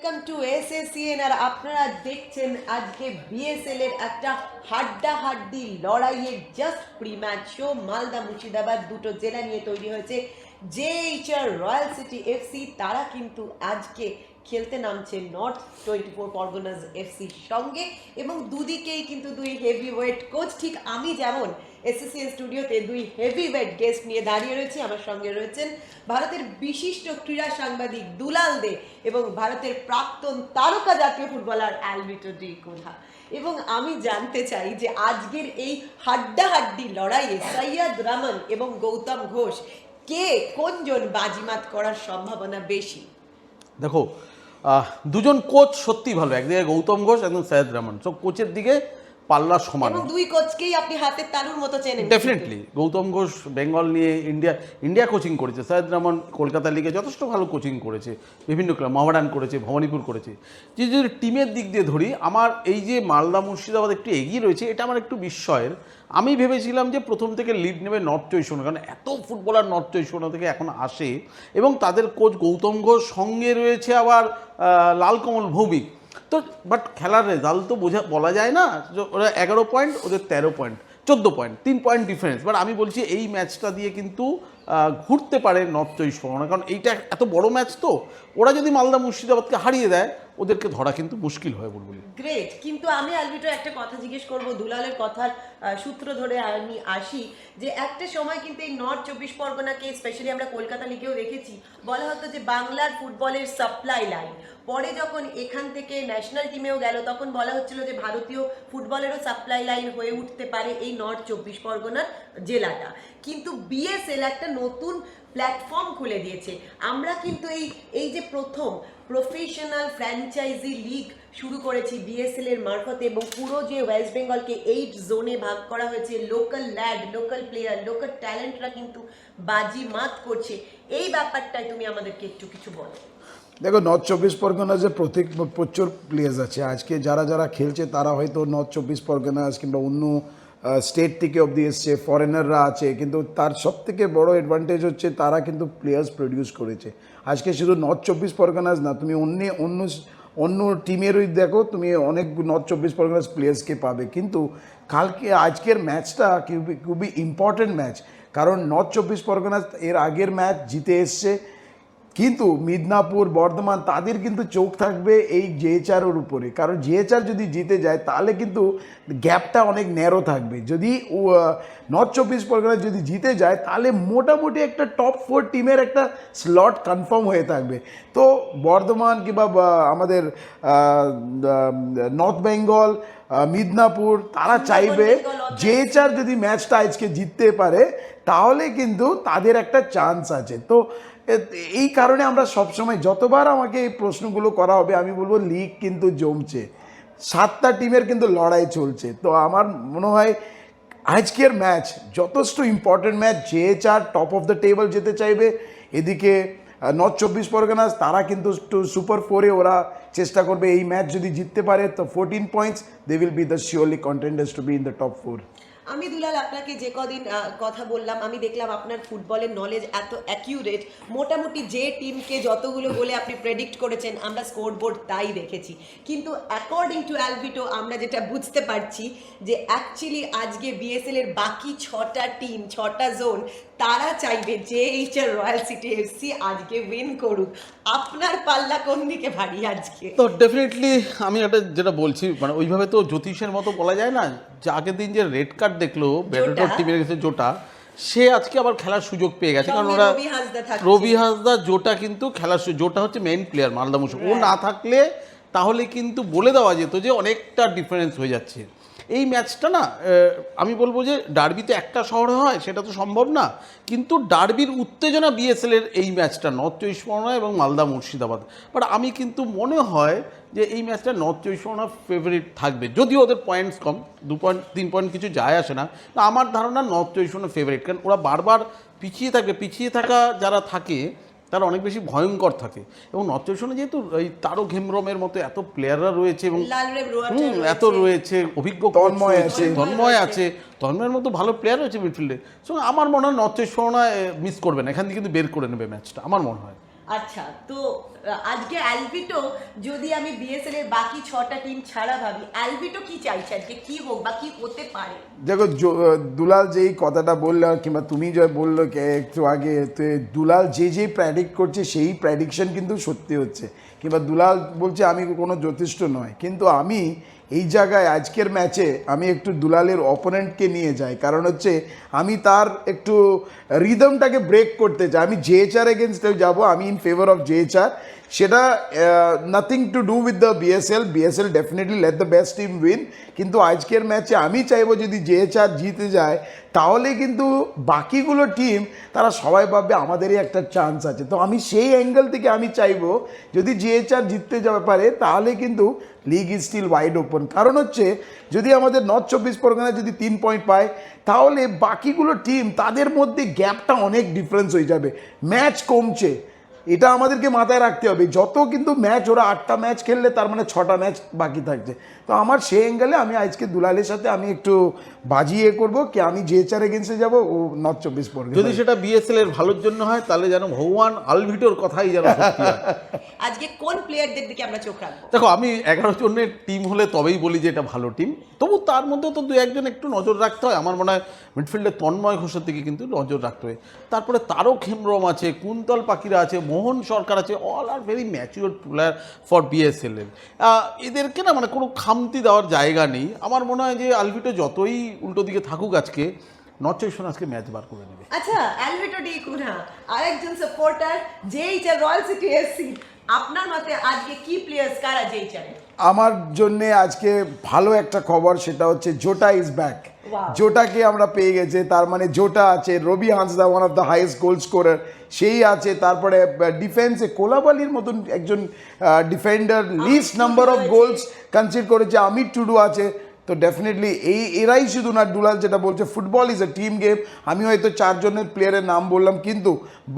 Welcome to এসএসসিএন। আর আপনারা দেখছেন আজকে বিএসএল এর একটা হাড্ডাহাড্ডি লড়াইয়ের just pre match show. Malda Murshidabad দুটো জেলা নিয়ে তৈরি হয়েছে জেএইচআর রয়্যাল সিটি এফসি। তারা কিন্তু আজকে খেলতে নামছে নর্থ 24 পরগনাস এফসির সঙ্গে, এবং দুদিকেই কিন্তু দুই হেভি ওয়েট কোচ। ঠিক আমি যেমন এসএসসিএন স্টুডিওতে দুই হেভি ওয়েট গেস্ট নিয়ে দাঁড়িয়ে রয়েছি, আমার সঙ্গে রয়েছেন ভারতের বিশিষ্ট ক্রীড়া সাংবাদিক দুলাল দে এবং ভারতের প্রাক্তন তারকা জাতীয় ফুটবলার অ্যালভিটো ডি কোলহা। এবং আমি জানতে চাই যে আজকের এই হাড্ডাহাড্ডি লড়াইয়ে সৈয়দ রমন এবং গৌতম ঘোষ কে কোনজন বাজিমাত করার সম্ভাবনা বেশি? দেখো, দুজন কোচ সত্যি ভালো, একদিকে গৌতম ঘোষ একদম সৈয়দ রহমান, সব কোচের দিকে পাল্লা সমান। এবং দুই কোচকেই আপনি হাতের তালুর মতো চেনেন। ডেফিনেটলি গৌতম ঘোষ বেঙ্গল নিয়ে ইন্ডিয়া কোচিং করেছে, সৈয়দ রহমান কলকাতা লিগে যথেষ্ট ভালো কোচিং করেছে, বিভিন্ন ক্লাব মোহামেডান করেছে, ভবানীপুর করেছে। যদি টিমের দিক দিয়ে ধরি, আমার এই যে মালদা মুর্শিদাবাদ একটু এগিয়ে রয়েছে, এটা আমার একটু বিস্ময়ের। আমি ভেবেছিলাম যে প্রথম থেকে লিড নেবে নর্থ 24, কারণ এত ফুটবলার নর্থ 24 থেকে এখন আসে, এবং তাদের কোচ গৌতম ঘোষ, সঙ্গে রয়েছে আবার লালকমল ভৌমিক। তো বাট খেলার রেজাল্ট তো বলা যায় না। ওরা 11 পয়েন্ট, ওদের 13 point, 14 point, 3 point difference. But আমি বলছি এই ম্যাচটা দিয়ে কিন্তু ঘুরতে পারে নর্থ 24, কারণ এইটা এত বড় ম্যাচ। তো ওরা যদি মালদা মুর্শিদাবাদকে হারিয়ে দেয়, ওদেরকে ধরা কিন্তু মুশকিল হয় বলবো। গ্রেট। কিন্তু আমি অ্যালভিটো একটা কথা জিজ্ঞেস করব, দুলালের কথার সূত্র ধরে আমি আসি যে একটা সময় কিন্তু এই নর্থ 24 পরগনাকে, স্পেশালি আমরা কলকাতা লিগেও দেখেছি, বলা হতো যে বাংলার ফুটবলের সাপ্লাই লাইন। পরে যখন এখান থেকে ন্যাশনাল টিমেও গেল, তখন বলা হচ্ছিল যে ভারতীয় ফুটবলেরও সাপ্লাই লাইন হয়ে উঠতে পারে এই নর্থ 24 পরগনার জেলাটা। কিন্তু বিএসএল একটা নতুন প্ল্যাটফর্ম খুলে দিয়েছে। আমরা কিন্তু এই যে প্রথম প্রফেশনাল ফ্র্যাঞ্চাইজি লিগ শুরু করেছি বিএসএল এর মারফতে, এবং পুরো যে ওয়েস্ট বেঙ্গলকে 8 জোনে ভাগ করা হয়েছে। Local lad, local player, local ট্যালেন্টরা কিন্তু বাজি মাত করছে। এই ব্যাপারটাই তুমি আমাদেরকে একটু কিছু বলো। দেখো, নর্থ 24 পরগনা যে প্রচুর প্লেয়ার্স আছে আজকে, যারা খেলছে তারা হয়তো নর্থ 24 পরগনাস কিংবা অন্য স্টেট থেকে অবধি এসছে, ফরেনাররা আছে, কিন্তু তার সবথেকে বড় অ্যাডভান্টেজ হচ্ছে তারা কিন্তু প্লেয়ার্স প্রডিউস করেছে। আজকে শুধু নর্থ 24 পরগনাস না, তুমি অন্য টিমেরই দেখো, তুমি অনেক নর্থ 24 পরগনাস প্লেয়ার্সকে পাবে। কিন্তু আজকের ম্যাচটা খুবই ইম্পর্টেন্ট ম্যাচ, কারণ নর্থ 24 পরগনাস এর আগের ম্যাচ জিতে এসছে, কিন্তু মিদনাপুর, বর্ধমান, তাদের কিন্তু চোখ থাকবে এই জেএইচআর উপরে, কারণ জেএইচআর যদি জিতে যায় তাহলে কিন্তু গ্যাপটা অনেক ন্যারো থাকবে। যদি নর্থ 24 পরগনা যদি জিতে যায়, তাহলে মোটামুটি একটা টপ 4 টিমের একটা স্লট কনফার্ম হয়ে থাকবে। তো বর্ধমান কিংবা আমাদের নর্থ বেঙ্গল, মিদনাপুর, তারা চাইবে জেএইচআর যদি ম্যাচটা আজকে জিততে পারে, তাহলে কিন্তু তাদের একটা চান্স আছে। তো এই কারণে আমরা সবসময়, যতবার আমাকে এই প্রশ্নগুলো করা হবে, আমি বলবো লিগ কিন্তু জমছে, 7টা টিমের কিন্তু লড়াই চলছে। তো আমার মনে হয় আজকের ম্যাচ যথেষ্ট important match. JHR top of the table যেতে চাইবে, এদিকে নর্থ 24 পরগনাস তারা কিন্তু সুপার 4-এ ওরা চেষ্টা করবে। এই ম্যাচ যদি জিততে পারে তো 14 points, they will be the surely contenders to be in the top 4। আমি দুলাল আপনাকে যে কদিন কথা বললাম, আমি দেখলাম আপনার ফুটবলের নলেজ এত অ্যাকিউরেট। মোটামুটি যে টিমকে যতগুলো বলে আপনি প্রেডিক্ট করেছেন, আমরা স্কোর বোর্ড তাই দেখেছি। কিন্তু অ্যাকর্ডিং টু অ্যালভিটো আমরা যেটা বুঝতে পারছি যে অ্যাকচুয়ালি আজকে বিএসএল এর বাকি 6টা টিম, 6টা জোন, তারা চাইবে যে এইচআর রয়্যাল সিটি এফসি আজকে উইন করুক। আপনার পাল্লা কোন দিকে ভারী আজকে? তো ডেফিনেটলি আমি যেটা বলছি, মানে ওইভাবে তো জ্যোতিষের মতো বলা যায় না। যে আগের দিন যে রেড কার্ড দেখলো ব্যাডমিন্টন টিমের কাছে জোটা, সে আজকে আবার খেলার সুযোগ পেয়ে গেছে, কারণ ওরা রবি হাসদা জোটা কিন্তু খেলার জোটা হচ্ছে মেইন প্লেয়ার মালদা মুর্শিদাবাদ। ও না থাকলে তাহলে কিন্তু বলে দেওয়া যেত যে অনেকটা ডিফারেন্স হয়ে যাচ্ছে এই ম্যাচটা। না, আমি বলবো যে ডার্বিতে একটা শহরে হয় সেটা তো সম্ভব না, কিন্তু ডার্বির উত্তেজনা বিএসএল এর এই ম্যাচটা নর্থ 24 পরগনা এবং মালদা মুর্শিদাবাদ। বাট আমি কিন্তু মনে হয় যে এই ম্যাচটা নর্থ 24 পরগনা ফেভারিট থাকবে, যদিও ওদের পয়েন্টস কম, 2 পয়েন্ট 3 পয়েন্ট কিছু যায় আসে না। আমার ধারণা নর্থ 24 পরগনা ফেভারিট, কারণ ওরা বারবার পিছিয়ে থাকা যারা থাকে তারা অনেক বেশি ভয়ঙ্কর থাকে। এবং নর্থ 24 পরগনা যেহেতু এই তারক হেমব্রমের মতো এত প্লেয়াররা রয়েছে, এবং এত রয়েছে, অভিজ্ঞ তন্ময় আছে, তন্ময়ের মতো ভালো প্লেয়ার রয়েছে মিডফিল্ডে। সো আমার মনে হয় নর্থ 24 পরগনা মিস করবে না, এখান থেকে কিন্তু বের করে নেবে ম্যাচটা, আমার মনে হয়। আচ্ছা, তো আজকে অ্যালভিটো, যদি আমি বিএসএল এর বাকি 6টা টিম ছাড়া ভাবি, অ্যালভিটো কি চাইছে আজকে, কি হোক বা কি হতে পারে? দেখো দুলাল যেই কথাটা বললো কিংবা তুমি যে বললো একটু আগে, তো দুলাল যে প্রেডিক্ট করছে সেই প্রেডিকশন কিন্তু সত্যি হচ্ছে, কিংবা দুলাল বলছে আমি কোনো যথেষ্ট নয়, কিন্তু আমি এই জায়গায় আজকের ম্যাচে আমি একটু দুলালের অপোনেন্টকে নিয়ে যাই, কারণ হচ্ছে আমি তার একটু রিদমটাকে ব্রেক করতে চাই। আমি জেএচআর এগেনস্টে যাব, আমি ইন ফেভার অফ জেএচআর। সেটা nothing to do with the BSL definitely let the best team win, কিন্তু আজকের ম্যাচে আমি চাইবো যদি জেএচআর জিতে যায় তাহলে কিন্তু বাকিগুলো টিম তারা সবাই ভাববে আমাদেরই একটা চান্স আছে। তো আমি সেই অ্যাঙ্গেল থেকে আমি চাইবো যদি জেএচআর জিততে যাবে পারে তাহলে কিন্তু league is still wide open. কারণ হচ্ছে যদি আমাদের নর্থ 24 পরগনা যদি 3 পয়েন্ট পায় তাহলে বাকিগুলো টিম তাদের মধ্যে গ্যাপটা অনেক ডিফারেন্স হয়ে যাবে, ম্যাচ কমছে, এটা আমাদেরকে মাথায় রাখতে হবে। যত কিন্তু ম্যাচ ওরা 8টা ম্যাচ খেললে তার মানে 6টা ম্যাচ বাকি থাকছে। তো আমার সেই অ্যাঙ্গেলে আমি আজকে দুলালের সাথে আমি একটু বাজিয়ে করবো কি আমি জেএচআর এগেন্সে যাবো, ও নর্থ 24 পরগনা। যদি সেটা বিএসএল এর ভালোর জন্য হয় তাহলে যেন ভগবান আলভিটোর কথাই যেন সত্যি হয়। আজকে কোন প্লেয়ারদের দিকে আমরা চোখ রাখবো? দেখো আমি 11 জনের টিম হলে তবেই বলি যে এটা ভালো টিম, তবু তার মধ্যে তো 2-1 একটু নজর রাখতে হয়। আমার মনে হয় মিডফিল্ডে তন্ময় ঘোষের দিকে কিন্তু নজর রাখতে হয়। তারপরে তারক হেমব্রম আছে, কুন্তল পাখিরা আছে, মোহন সরকার আছে, all are very mature player for BSL এর। এদেরকে না মানে কোনো খামতি দেওয়ার জায়গা নেই। আমার মনে হয় যে আলভিটো যতই উল্টো দিকে থাকুক আজকে নর্থ 24 আজকে ম্যাচ বার করে নেবে। আচ্ছা, অ্যালভিটো ডি কুনা আরেকজন সাপোর্টার জেএইচআর রয়্যাল সিটি এফসি, আপনার মতে আজকে কি প্লেয়ার্স কারা জেএইচআর? আমার জন্যে আজকে ভালো একটা খবর, সেটা হচ্ছে জোটা ইজ ব্যাক। জোটাকে আমরা পেয়ে গেছে, তার মানে জোটা আছে, Robi Hansda one of the highest goal scorer সেই আছে, তারপরে ডিফেন্সে কোলাবালির মতন একজন defender least number of goals concede করেছে, আমির টুডু আছে। তো ডেফিনেটলি এরাই শুধু না, দুলাল যেটা বলছে football is a team game, আমি হয়তো 4 জনের প্লেয়ারের নাম বললাম কিন্তু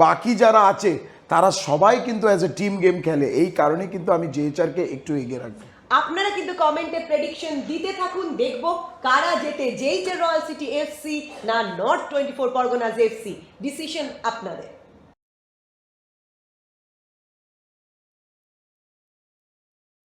বাকি যারা আছে তারা সবাই কিন্তু অ্যাজ এ টিম গেম খেলে, এই কারণে কিন্তু আমি জেএচআরকে একটু এগিয়ে রাখবো। আপনারা কিন্তু কমেন্টে প্রেডিকশন দিতে থাকুন, দেখবো কারা জেতে, জেএইচআর রয়্যাল সিটি এফসি না নর্থ 24 পরগনাস এফসি, ডিসিশন আপনাদের।